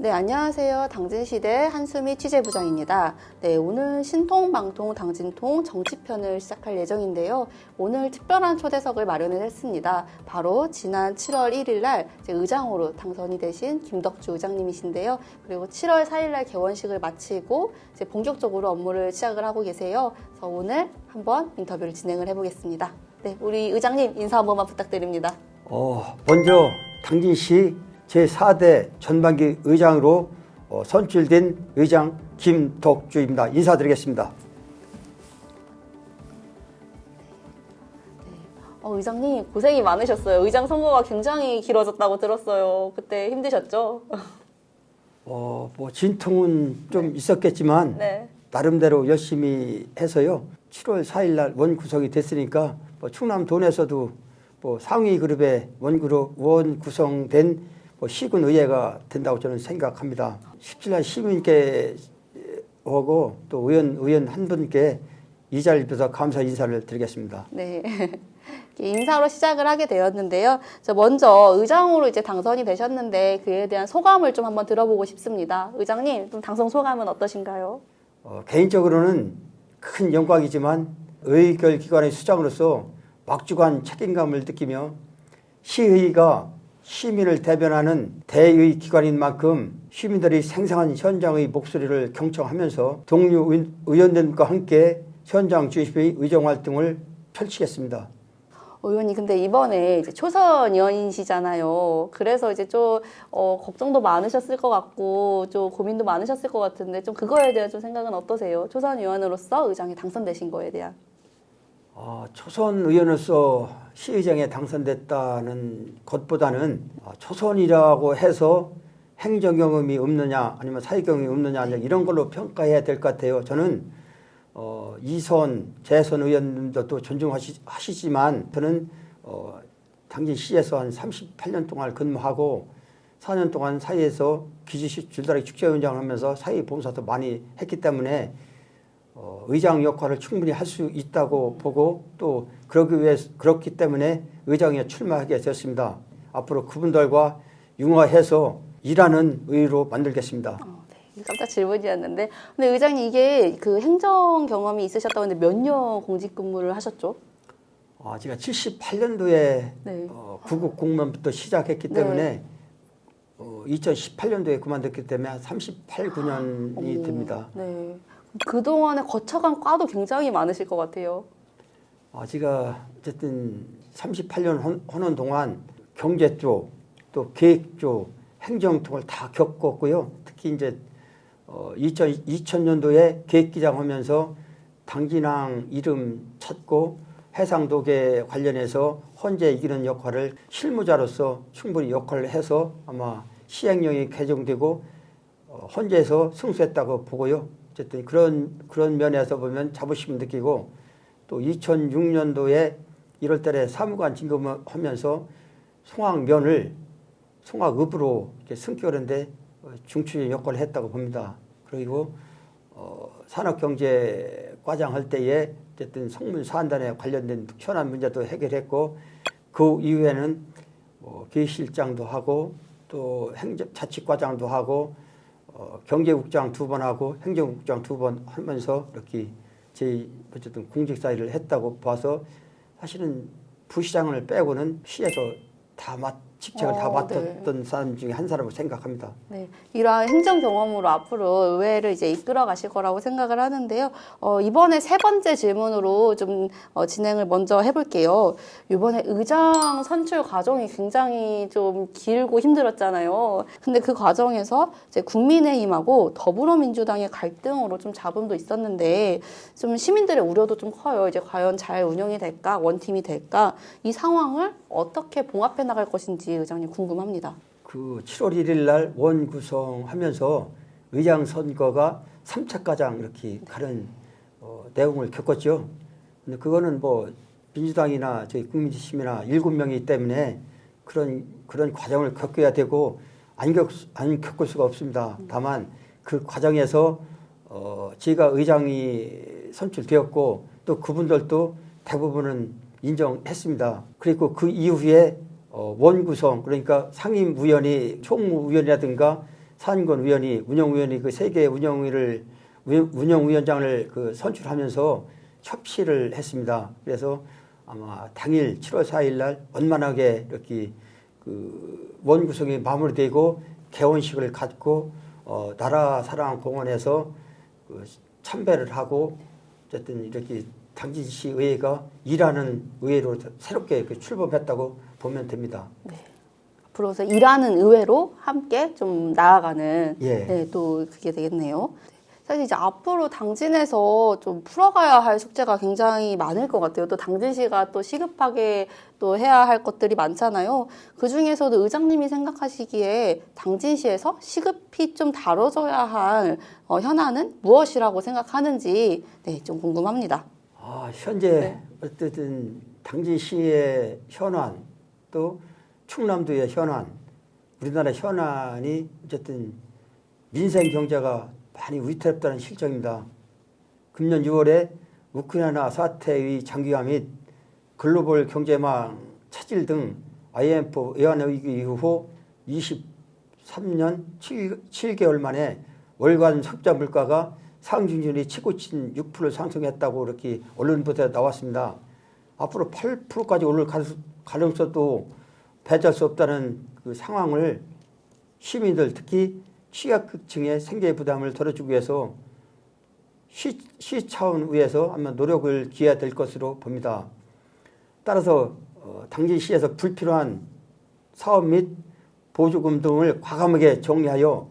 네, 안녕하세요. 당진시대 한수미 취재부장입니다. 네, 오늘 신통방통 당진통 정치편을 시작할 예정인데요. 오늘 특별한 초대석을 마련을 했습니다. 바로 지난 7월 1일 날 의장으로 당선이 되신 김덕주 의장님이신데요. 그리고 7월 4일 날 개원식을 마치고 이제 본격적으로 업무를 시작을 하고 계세요. 그래서 오늘 한번 인터뷰를 진행을 해보겠습니다. 네, 우리 의장님 인사 한 번만 부탁드립니다. 먼저 당진시 제4대 전반기 의장으로 선출된 의장 김덕주입니다. 인사드리겠습니다. 의장님 고생이 많으셨어요. 의장 선거가 굉장히 길어졌다고 들었어요. 그때 힘드셨죠? 진통은 좀 있었겠지만 네. 나름대로 열심히 해서요. 7월 4일 날 원 구성이 됐으니까 충남 돈에서도 상위 그룹의 원 구성된 시군 의회가 된다고 저는 생각합니다. 17날 시민께 오고 또 의원 한 분께 이 자리를 빌어서 감사 인사를 드리겠습니다. 네. 인사로 시작을 하게 되었는데요. 먼저 의장으로 이제 당선이 되셨는데 그에 대한 소감을 좀 한번 들어보고 싶습니다. 의장님, 좀 당선 소감은 어떠신가요? 개인적으로는 큰 영광이지만 의결기관의 수장으로서 막중한 책임감을 느끼며 시의회가 시민을 대변하는 대의 기관인 만큼 시민들이 생생한 현장의 목소리를 경청하면서 동료 의원들과 함께 현장 중심의 의정활동을 펼치겠습니다. 의원님, 근데 이번에 이제 초선 의원이시잖아요. 그래서 이제 좀 걱정도 많으셨을 것 같고 좀 고민도 많으셨을 것 같은데 좀 그거에 대한 좀 생각은 어떠세요? 초선 의원으로서 의장에 당선되신 거에 대한. 초선 의원으로서 시의장에 당선됐다는 것보다는 초선이라고 해서 행정 경험이 없느냐 아니면 사회 경험이 없느냐 이런 걸로 평가해야 될 것 같아요. 저는 이선, 재선 의원님들도 존중하시지만 저는 당진시에서 한 38년 동안 근무하고 4년 동안 사회에서 기주시 줄다리기 축제위원장을 하면서 사회 봉사도 많이 했기 때문에 의장 역할을 충분히 할 수 있다고 보고 또 그렇기 때문에 의장에 출마하게 되었습니다. 앞으로 그분들과 융화해서 일하는 의로 만들겠습니다. 네. 깜짝 질문이었는데, 근데 의장님 이게 그 행정 경험이 있으셨다고 했는데 몇 년 공직 근무를 하셨죠? 제가 78년도에 네. 구급 공무원부터 시작했기 때문에 2018년도에 그만뒀기 때문에 한 38, 9년이 됩니다. 네. 그동안에 거쳐간 과도 굉장히 많으실 것 같아요. 제가 어쨌든 38년 하는 동안 경제 쪽, 또 계획 쪽, 행정 쪽을 다 겪었고요. 특히 이제 2000년도에 계획기장 하면서 당진항 이름 찾고 해상도계 관련해서 헌재 이기는 역할을 실무자로서 충분히 역할을 해서 아마 시행령이 개정되고 헌재에서 승소했다고 보고요. 어쨌든 그런 면에서 보면 자부심을 느끼고 또 2006년도에 1월 달에 사무관 진급하면서 송악읍으로 승격하는데 중추적인 역할을 했다고 봅니다. 그리고 산업경제과장 할 때에 어쨌든 성문사안단에 관련된 현안 문제도 해결했고 그 이후에는 기획실장도 하고 또 자치과장도 하고 경제국장 2번 하고 행정국장 2번 하면서 이렇게 제 어쨌든 공직사회를 했다고 봐서 사실은 부시장을 빼고는 시에서 직책을 다 맡았던 사람 중에 한 사람으로 생각합니다. 네, 이러한 행정 경험으로 앞으로 의회를 이제 이끌어 가실 거라고 생각을 하는데요. 이번에 세 번째 질문으로 좀 진행을 먼저 해볼게요. 이번에 의장 선출 과정이 굉장히 좀 길고 힘들었잖아요. 근데 그 과정에서 이제 국민의힘하고 더불어민주당의 갈등으로 좀 잡음도 있었는데 좀 시민들의 우려도 좀 커요. 이제 과연 잘 운영이 될까, 원팀이 될까, 이 상황을 어떻게 봉합해 나갈 것인지 의장님 궁금합니다. 그 7월 1일 날 원 구성하면서 의장 선거가 3차 과장 이렇게 가는 내용을 겪었죠. 근데 그거는 민주당이나 저희 국민의힘이나 7명이기 때문에 그런 과정을 겪어야 되고 안 겪을 수가 없습니다. 다만 그 과정에서 제가 의장이 선출되었고 또 그분들도 대부분은 인정했습니다. 그리고 그 이후에 원구성 그러니까 상임위원이 총무위원이라든가 산권 위원이 운영위원이 그 세 개의 운영위원장을 그 선출하면서 협치를 했습니다. 그래서 아마 당일 7월 4일 날 원만하게 이렇게 그 원구성이 마무리되고 개원식을 갖고 나라 사랑 공원에서 그 참배를 하고 어쨌든 이렇게 당진시 의회가 일하는 의회로 새롭게 그 출범했다고 보면 됩니다. 네. 앞으로서 일하는 의회로 함께 좀 나아가는 예. 네, 또 그게 되겠네요. 사실 이제 앞으로 당진에서 좀 풀어가야 할 숙제가 굉장히 많을 것 같아요. 또 당진시가 또 시급하게 또 해야 할 것들이 많잖아요. 그 중에서도 의장님이 생각하시기에 당진시에서 시급히 좀 다뤄져야 할 현안은 무엇이라고 생각하는지 네, 좀 궁금합니다. 현재 네. 어쨌든 당진시의 현안 또 충남도의 현안, 우리나라 현안이 어쨌든 민생 경제가 많이 위태롭다는 실정입니다. 금년 6월에 우크라이나 사태의 장기화 및 글로벌 경제망 차질 등 IMF 외환위기 이후 23년 7개월 만에 월간 소비자 물가가 상승률이 치고친 6% 상승했다고 이렇게 언론 보도에 나왔습니다. 앞으로 8%까지 오를 가능성도 배제할 수 없다는 그 상황을 시민들 특히 취약계층의 생계 부담을 덜어주기 위해서 시 차원에서 아마 노력을 기해야 될 것으로 봅니다. 따라서 당진시에서 불필요한 사업 및 보조금 등을 과감하게 정리하여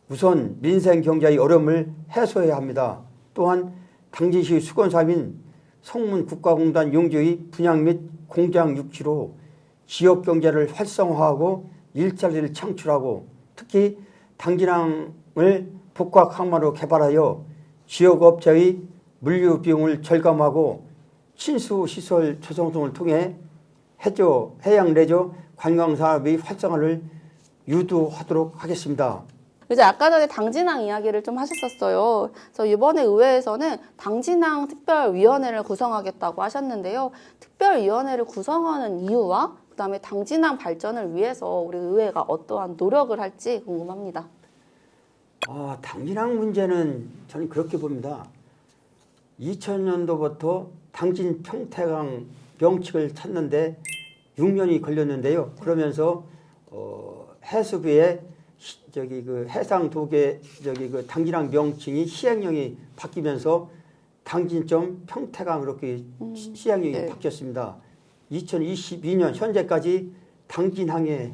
우선 민생 경제의 어려움을 해소해야 합니다. 또한 당진시 수건사업인 성문국가공단 용지의 분양 및 공장 유치로 지역 경제를 활성화하고 일자리를 창출하고 특히 당진항을 복합 항만으로 개발하여 지역 업체의 물류 비용을 절감하고 친수 시설 조성 등을 통해 해양 레저 관광 사업의 활성화를 유도하도록 하겠습니다. 이제 아까 전에 당진항 이야기를 좀 하셨었어요. 그래서 이번에 의회에서는 당진항 특별위원회를 구성하겠다고 하셨는데요. 특별위원회를 구성하는 이유와 그다음에 당진항 발전을 위해서 우리 의회가 어떠한 노력을 할지 궁금합니다. 당진항 문제는 저는 그렇게 봅니다. 2000년도부터 당진 평택항 명칭을 찾는데 6년이 걸렸는데요. 그러면서 해수부의 그 해상 도계 그 당진항 명칭이 시행령이 바뀌면서 당진점 평택항 이렇게 시행령이 네. 바뀌었습니다. 2022년 현재까지 당진항에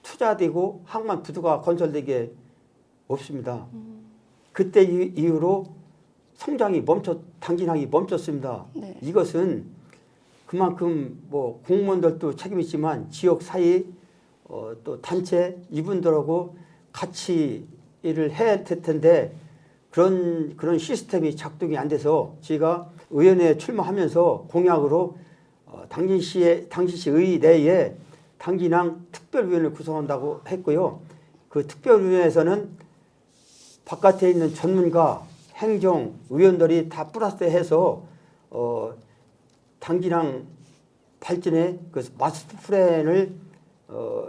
투자되고 항만 부두가 건설되게 없습니다. 그때 이후로 성장이 당진항이 멈췄습니다. 네. 이것은 그만큼 뭐 공무원들도 책임이 있지만 지역 사회 또 단체 이분들하고 같이 일을 해야 될 텐데 그런 시스템이 작동이 안 돼서 제가 의원회에 출마하면서 공약으로 당진시 의 내에 당진항 특별위원회를 구성한다고 했고요. 그 특별위원회에서는 바깥에 있는 전문가, 행정, 의원들이 다 플러스해서 당진항 발전에 그 마스터 플랜을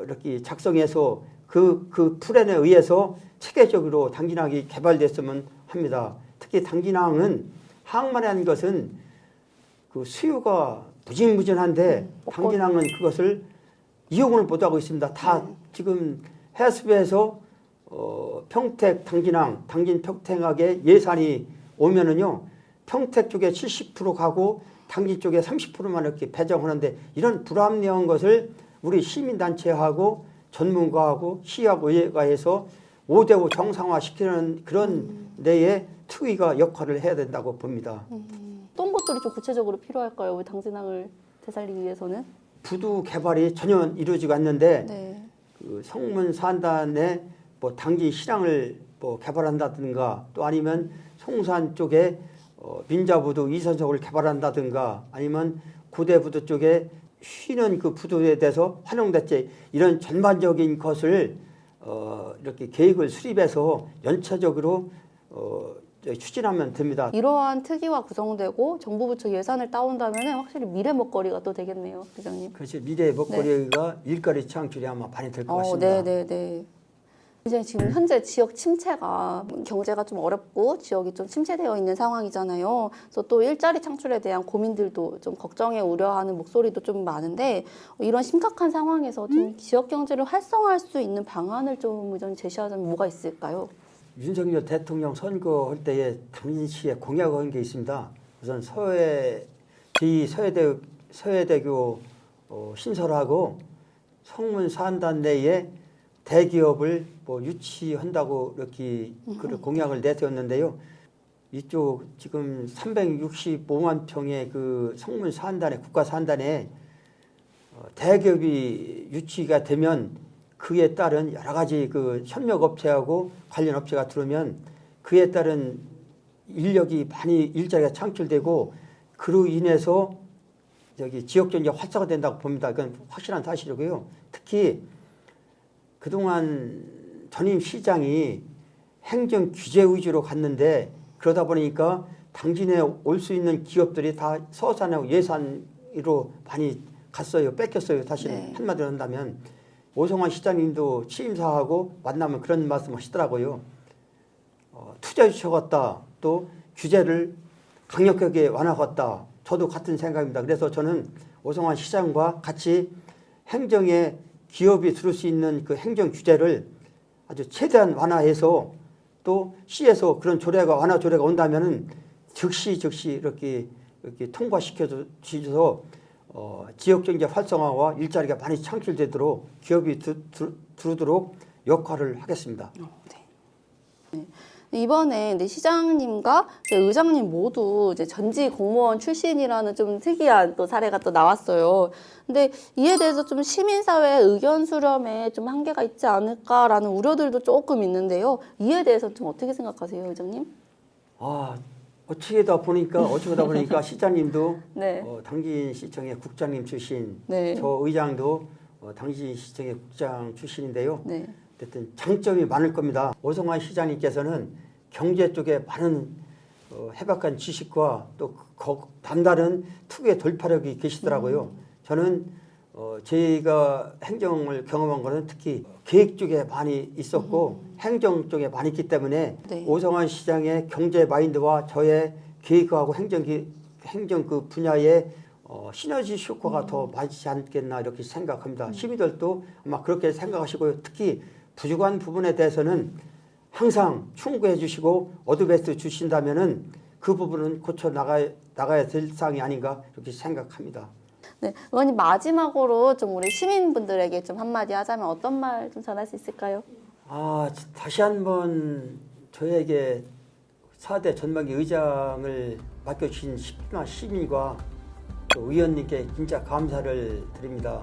이렇게 작성해서 그 플랜에 의해서 체계적으로 당진항이 개발됐으면 합니다. 특히 당진항은 항만에 한 것은 그 수요가 무진무진한데 당진항은 그것을 이용을 못하고 있습니다. 다 지금 해수부에서 평택 당진항, 당진 평택항에 예산이 오면은요 평택 쪽에 70% 가고 당진 쪽에 30%만 이렇게 배정하는데 이런 불합리한 것을 우리 시민단체하고 전문가하고 시하고 의회가 해서 5대5 정상화시키는 그런 데에 특위가 역할을 해야 된다고 봅니다. 어떤 것들이 좀 구체적으로 필요할까요? 우리 당진항을 되살리기 위해서는? 부두 개발이 전혀 이루어지고 않는데 네. 그 성문 산단에 뭐 당진 실항을 뭐 개발한다든가 또 아니면 송산 쪽에 민자부두 2선석을 개발한다든가 아니면 고대부두 쪽에 쉬는 그 부두에 대해서 환영대책 이런 전반적인 것을 이렇게 계획을 수립해서 연차적으로 추진하면 됩니다. 이러한 특위가 구성되고 정부 부처 예산을 따온다면 확실히 미래 먹거리가 또 되겠네요, 회장님. 그렇죠. 미래의 먹거리가 일거리 창출이 아마 많이 될 것 같습니다. 네네네. 이제 지금 현재 지역 침체가 경제가 좀 어렵고 지역이 좀 침체되어 있는 상황이잖아요. 그래서 또 일자리 창출에 대한 고민들도 좀 걱정에 우려하는 목소리도 좀 많은데 이런 심각한 상황에서 좀 지역 경제를 활성화할 수 있는 방안을 좀 의원님 제시하자면 뭐가 있을까요? 윤석열 대통령 선거할 때에 당시에 공약한 게 있습니다. 우선 서해대교 신설하고 성문 산단 내에 대기업을 유치한다고 이렇게 공약을 내세웠는데요. 이쪽 지금 365만 평의 그 성문 산단에 국가 산단에 대기업이 유치가 되면 그에 따른 여러 가지 그 협력 업체하고 관련 업체가 들어오면 그에 따른 인력이 많이 일자리가 창출되고 그로 인해서 지역 경제가 활성화된다고 봅니다. 그건 확실한 사실이고요. 특히 그동안 전임 시장이 행정 규제 위주로 갔는데 그러다 보니까 당진에 올 수 있는 기업들이 다 서산하고 예산으로 많이 갔어요. 뺏겼어요. 사실 네. 한마디로 한다면 오성환 시장님도 취임사하고 만나면 그런 말씀 하시더라고요. 투자 유치하겠다. 또 규제를 강력하게 완화하겠다. 저도 같은 생각입니다. 그래서 저는 오성환 시장과 같이 행정에 기업이 들을 수 있는 그 행정 규제를 아주 최대한 완화해서 또 시에서 그런 완화 조례가 온다면은 즉시 이렇게 통과시켜 주셔서 지역 경제 활성화와 일자리가 많이 창출되도록 기업이 들어오도록 역할을 하겠습니다. 네. 이번에 이제 시장님과 이제 의장님 모두 이제 전직 공무원 출신이라는 좀 특이한 또 사례가 또 나왔어요. 근데 이에 대해서 좀 시민사회 의견 수렴에 좀 한계가 있지 않을까라는 우려들도 조금 있는데요. 이에 대해서 좀 어떻게 생각하세요, 의장님? 어쩌다 보니까 시장님도 네. 당진시청의 국장님 출신, 네. 저 의장도 당진시청의 국장 출신인데요. 네. 어쨌든 장점이 많을 겁니다. 오성환 시장님께서는 경제 쪽에 많은 해박한 지식과 또 남다른 특유의 돌파력이 계시더라고요. 저는 제가 행정을 경험한 거는 특히 계획 쪽에 많이 있었고 행정 쪽에 많이 있기 때문에 네. 오성환 시장의 경제 마인드와 저의 계획하고 행정 그 분야의 시너지 효과가 더 많지 않겠나 이렇게 생각합니다. 시민들도 아마 그렇게 생각하시고요. 특히 부족한 부분에 대해서는 항상 충고해 주시고 어드바이스 주신다면은 그 부분은 고쳐 나가야 될 사항이 아닌가 이렇게 생각합니다. 네, 의원님 마지막으로 좀 우리 시민분들에게 좀 한마디 하자면 어떤 말 좀 전할 수 있을까요? 다시 한번 저에게 4대 전망기 의장을 맡겨주신 시민과 또 의원님께 진짜 감사를 드립니다.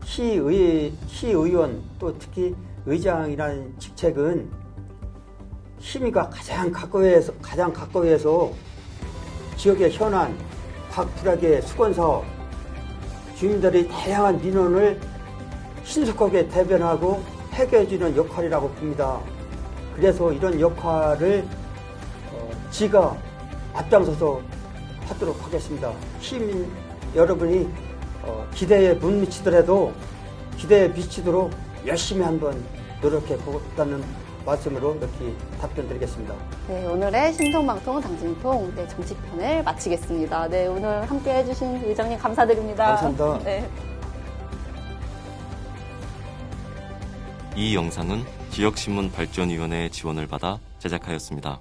시의원 또 특히 의장이라는 직책은 시민과 가장 가까이에서 지역의 현안, 각 불악의 수건사업, 주민들의 다양한 민원을 신속하게 대변하고 해결해주는 역할이라고 봅니다. 그래서 이런 역할을 지가 앞장서서 하도록 하겠습니다. 시민 여러분이 기대에 못 미치더라도 기대에 미치도록 열심히 한번 노력해 보겠다는 말씀으로 이렇게 답변 드리겠습니다. 네, 오늘의 신통방통 당진통 정치편을 마치겠습니다. 네, 오늘 함께 해주신 의장님 감사드립니다. 감사합니다. 네. 이 영상은 지역신문발전위원회의 지원을 받아 제작하였습니다.